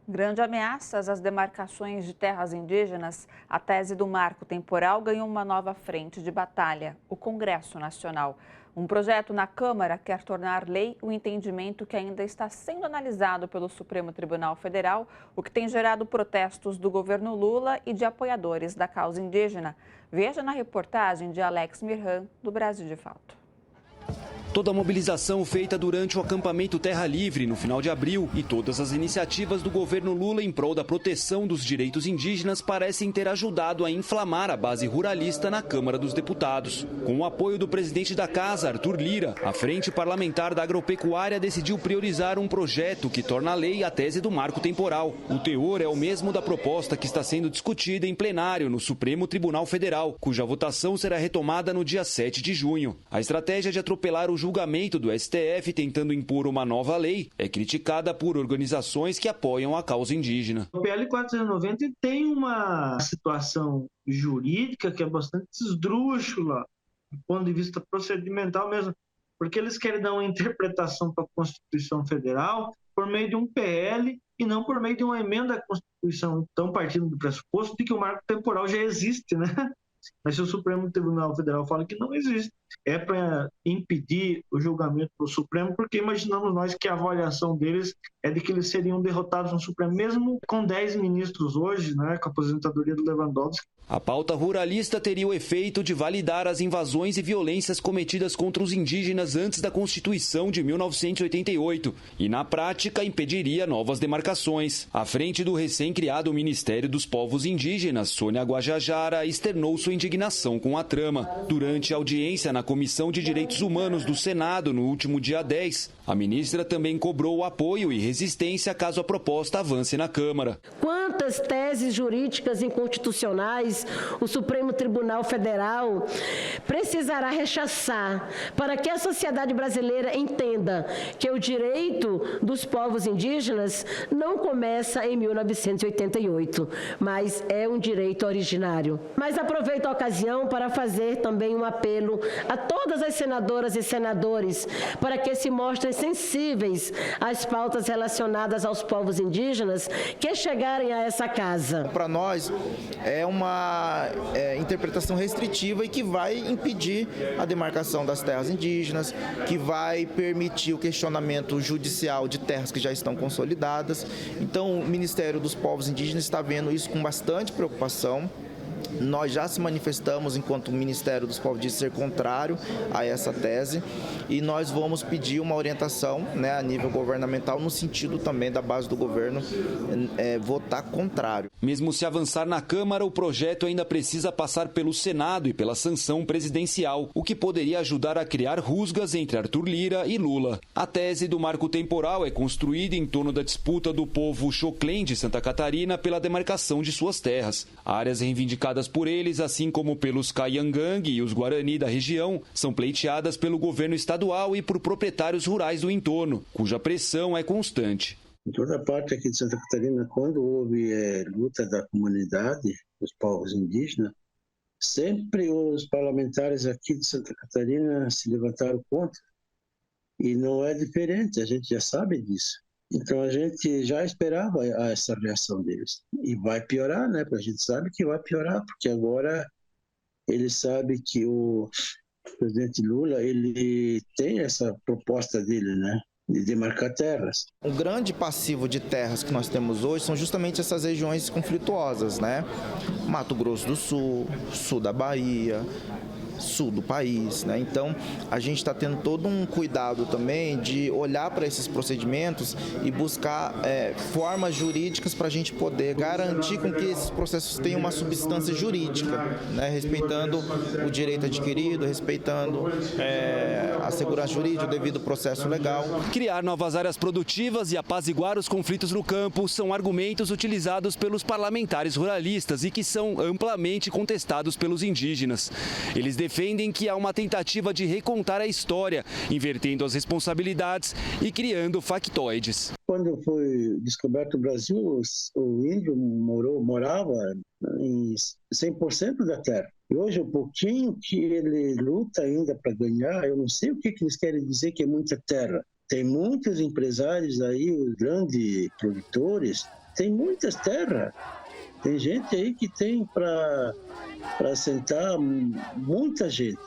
Grande ameaças às demarcações de terras indígenas, a tese do marco temporal ganhou uma nova frente de batalha, o Congresso Nacional. Um projeto na Câmara quer tornar lei o entendimento que ainda está sendo analisado pelo Supremo Tribunal Federal, o que tem gerado protestos do governo Lula e de apoiadores da causa indígena. Veja na reportagem de Alex Mirhan, do Brasil de Fato. Toda a mobilização feita durante o acampamento Terra Livre no final de abril e todas as iniciativas do governo Lula em prol da proteção dos direitos indígenas parecem ter ajudado a inflamar a base ruralista na Câmara dos Deputados. Com o apoio do presidente da Casa, Arthur Lira, a Frente Parlamentar da Agropecuária decidiu priorizar um projeto que torna a lei a tese do marco temporal. O teor é o mesmo da proposta que está sendo discutida em plenário no Supremo Tribunal Federal, cuja votação será retomada no dia 7 de junho. A estratégia de atropelar o julgamento do STF tentando impor uma nova lei é criticada por organizações que apoiam a causa indígena. O PL 490 tem uma situação jurídica que é bastante esdrúxula, do ponto de vista procedimental mesmo, porque eles querem dar uma interpretação para a Constituição Federal por meio de um PL e não por meio de uma emenda à Constituição. Então, partindo do pressuposto de que o marco temporal já existe, né? Mas se o Supremo Tribunal Federal fala que não existe, é para impedir o julgamento do Supremo, porque imaginamos nós que a avaliação deles é de que eles seriam derrotados no Supremo, mesmo com 10 ministros hoje, né, com a aposentadoria do Lewandowski. A pauta ruralista teria o efeito de validar as invasões e violências cometidas contra os indígenas antes da Constituição de 1988 e, na prática, impediria novas demarcações. À frente do recém-criado Ministério dos Povos Indígenas, Sônia Guajajara externou sua indignação com a trama. Durante a audiência na Comissão de Direitos Humanos do Senado, no último dia 10, a ministra também cobrou apoio e resistência caso a proposta avance na Câmara. Quantas teses jurídicas inconstitucionais o Supremo Tribunal Federal precisará rechaçar para que a sociedade brasileira entenda que o direito dos povos indígenas não começa em 1988, mas é um direito originário. Mas aproveito a ocasião para fazer também um apelo a todas as senadoras e senadores para que se mostrem sensíveis às pautas relacionadas aos povos indígenas que chegarem a essa casa. Para nós é uma interpretação restritiva e que vai impedir a demarcação das terras indígenas, que vai permitir o questionamento judicial de terras que já estão consolidadas. Então, o Ministério dos Povos Indígenas está vendo isso com bastante preocupação. Nós já se manifestamos enquanto o Ministério dos Povos Indígenas ser contrário a essa tese e nós vamos pedir uma orientação, né, a nível governamental no sentido também da base do governo votar contrário. Mesmo se avançar na Câmara, o projeto ainda precisa passar pelo Senado e pela sanção presidencial, o que poderia ajudar a criar rusgas entre Arthur Lira e Lula. A tese do marco temporal é construída em torno da disputa do povo Xoclém de Santa Catarina pela demarcação de suas terras. Áreas reivindicadas por eles, assim como pelos Caiangangue e os Guarani da região, são pleiteadas pelo governo estadual e por proprietários rurais do entorno, cuja pressão é constante. Em toda a parte aqui de Santa Catarina, quando houve luta da comunidade, dos povos indígenas, sempre os parlamentares aqui de Santa Catarina se levantaram contra. E não é diferente, a gente já sabe disso. Então a gente já esperava essa reação deles. E vai piorar, né? Porque a gente sabe que vai piorar, porque agora ele sabe que o presidente Lula, ele tem essa proposta dele, né? De demarcar terras. Um grande passivo de terras que nós temos hoje são justamente essas regiões conflituosas, né? Mato Grosso do Sul, sul da Bahia, sul do país, né? Então a gente está tendo todo um cuidado também de olhar para esses procedimentos e buscar formas jurídicas para a gente poder garantir com que esses processos tenham uma substância jurídica, né? Respeitando o direito adquirido, respeitando a segurança jurídica, o devido processo legal. Criar novas áreas produtivas e apaziguar os conflitos no campo são argumentos utilizados pelos parlamentares ruralistas e que são amplamente contestados pelos indígenas. Eles defendem que há uma tentativa de recontar a história, invertendo as responsabilidades e criando factoides. Quando foi descoberto o Brasil, o índio morava em 100% da terra. E hoje, o pouquinho que ele luta ainda para ganhar, eu não sei o que eles querem dizer que é muita terra. Tem muitos empresários aí, grandes produtores, tem muitas terras. Tem gente aí que tem para assentar muita gente.